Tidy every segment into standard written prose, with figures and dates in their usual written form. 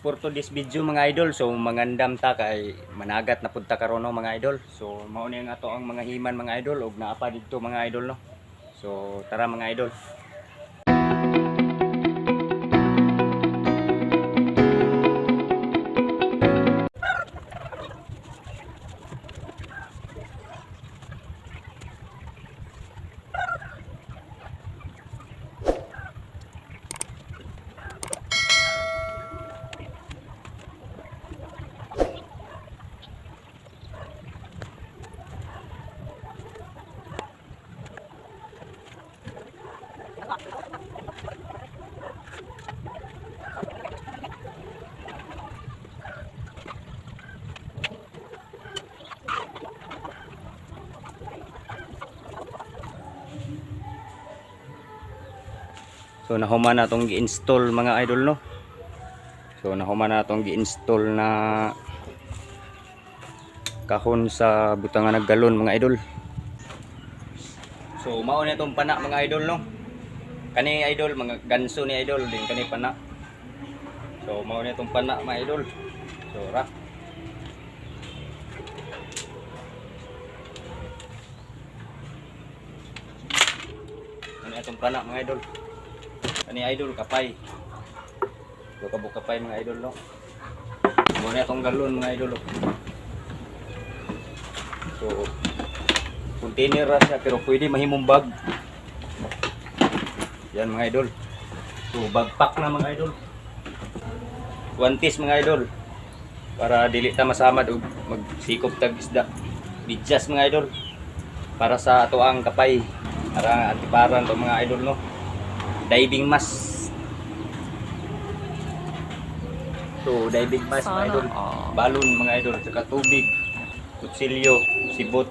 for today's video mga idol, so mangandam ta kay managat na punta karon no mga idol. So mao ni nga to ang mga himan mga idol ug naapa didto mga idol no. So tara mga idol. So nahuman na itong gi-install mga idol no. So nahuman na itong gi-install na kahon sa butangan ng galon mga idol. So mao na itong pana mga idol no. Kani idol mga ganso ni idol din kani pana. So mao na itong pana mga idol. So ra. Ano itong pana mga idol. Ani idol kapay. Do kabuk kapay mga idol no. Mo na tong galon mga idol. So container ra siya pero pwede mahimong bag. Yan mga idol. So bagpak na mga idol. Wantis mga idol. Para dili ta masamad og magsikop tag isda. Bidyas mga idol. Para sa ato ang kapay. Para antiparan to mga idol no. Diving mask. So diving mask mga idol. Balon mga idol, saka tubig, kutsilyo, sibot.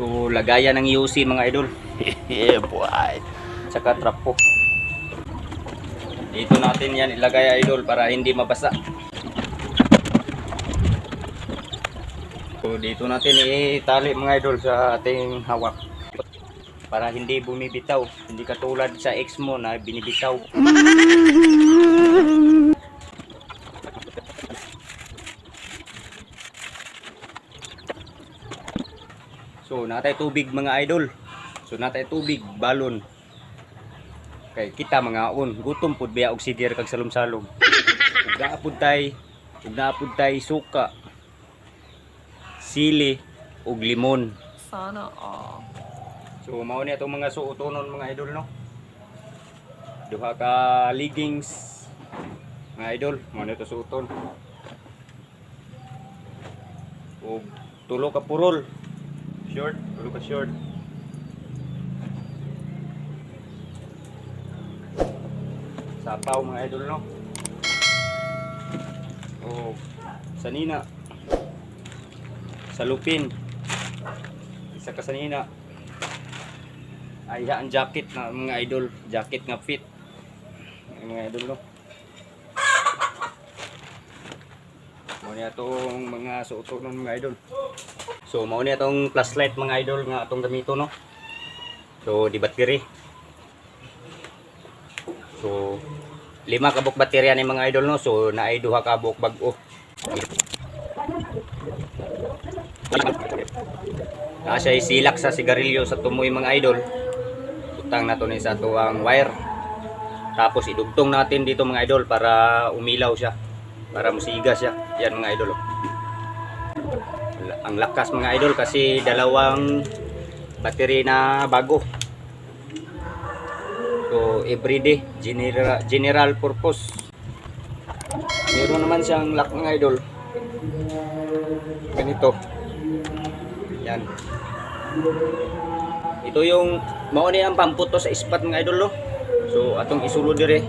So lagayan ng UC mga idol. Yeah boy. Saka trapo. Dito natin yan ilagay idol para hindi mabasa. So dito natin itali mga idol sa ating hawak para hindi bumibitaw, hindi katulad sa ex mo na binibitaw. So natay tubig mga idol. So natay tubig balon. Kay kita mga on, gutom pud biya og sidir kag salom-salom. Ug naapud tay suka, sili ug limon. Sana all. So mao ni atong mga suotonon mga idol no. Duha ka leggings mga idol, mao ni to suoton. Ug tulo ka purol. Short, tulo ka short. Sapaw mga idol no. O sanina. Salupin, isa ka sanina. Ay ang jacket na mga idol, jacket nga fit mga idol no. Mao ni atong mga suoton mga idol. So mao ni atong flashlight mga idol nga atong gamito no. So di battery. So 5 ka buok baterya ni mga idol no. So naay 2 ka buok bag-o. Siya silak sa sigarilyo sa tumoy mga idol. Utang na to ni sa tuwang wire. Tapos idugtong natin dito mga idol para umilaw siya. Para musiga siya. Yan mga idol. Ang lakas mga idol kasi dalawang battery na bago. So everyday general purpose. Meron naman siyang lock mga idol. Ganito. Yan. Ito yung mao ni ang pamputo sa ispat mga idol no. So atong isulo dire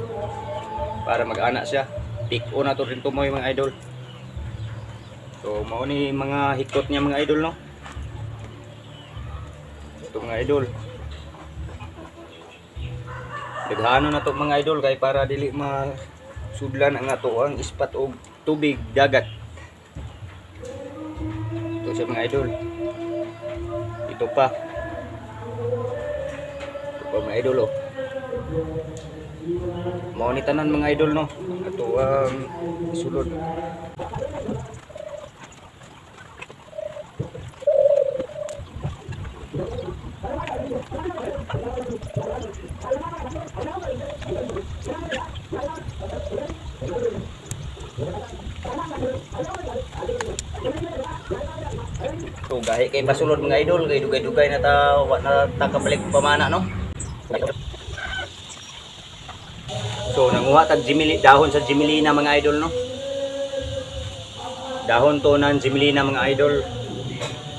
para mag-ana siya. Pick-o na to rin tumoy mga idol. So mao ni mga hikot niya mga idol no. Ito mga idol. Daghano na to mga idol kay para dili masudlan ang ato ang ispat og tubig dagat. Ito siya mga idol. Ito pa. O mga idol oh. Mao ni tanan mga idol no. Ato ang sulod. So gahi kay basulod mga idol, kay dugay-dugay na ta wa na ta kabalik pamana no. So nanguha tag dahon sa Jimelina mga idol no. Dahon to ng Jimelina mga idol.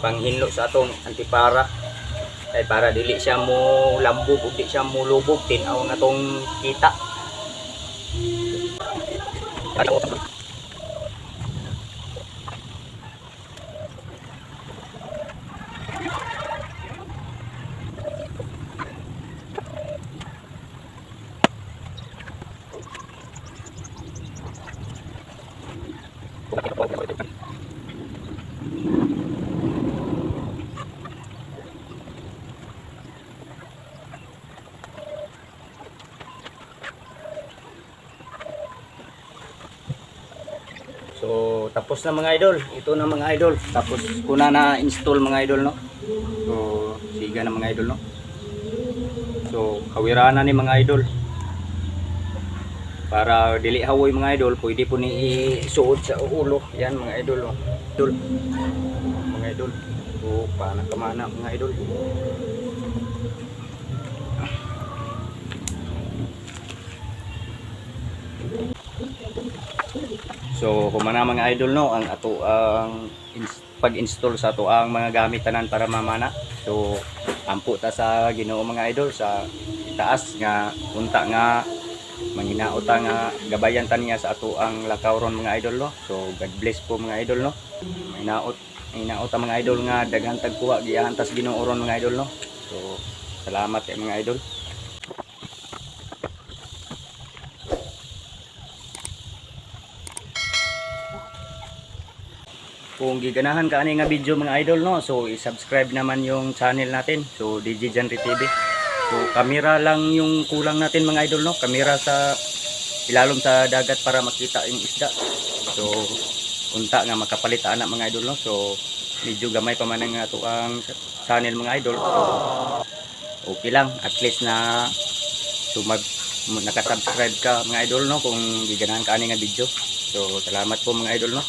Panghinlo sa atong antipara. Kay para dili siya mo lambog ug di siya mo lubog tin-aw na tong kita. So tapos na mga idol, ito na mga idol. Tapos ko na install mga idol no. So siga na mga idol no. So kawira na ni mga idol. Para dili hawoy mga idol, pwede po ni isuod sa ulo. Yan mga idol no. Idol. Mga idol. So paana kamana mga idol. So humana mga idol no ang ato ang pag-install sa ato ang mga gamit tanan para mamana. So ampo ta sa Ginoo mga idol sa itaas nga unta nga manghinaot ta nga gabayan ta niya sa ato ang lakawron mga idol no. So God bless po mga idol no. Hinaot ta mga idol nga daghan tagkuha giahan tas Ginoo ron mga idol no. So salamat kay mga idol. Kung giganahan ka ani nga video mga idol no, so i-subscribe naman yung channel natin. So DJ Janry TV. So kamera lang yung kulang natin mga idol no, kamera sa ilalom sa dagat para makita yung isda. So unta nga makapalit ana mga idol no. So medyo gamay pa man nga to ang channel mga idol. So okay lang at least na so naka-subscribe ka mga idol no kung giganahan ka ani nga video. So salamat po mga idol no.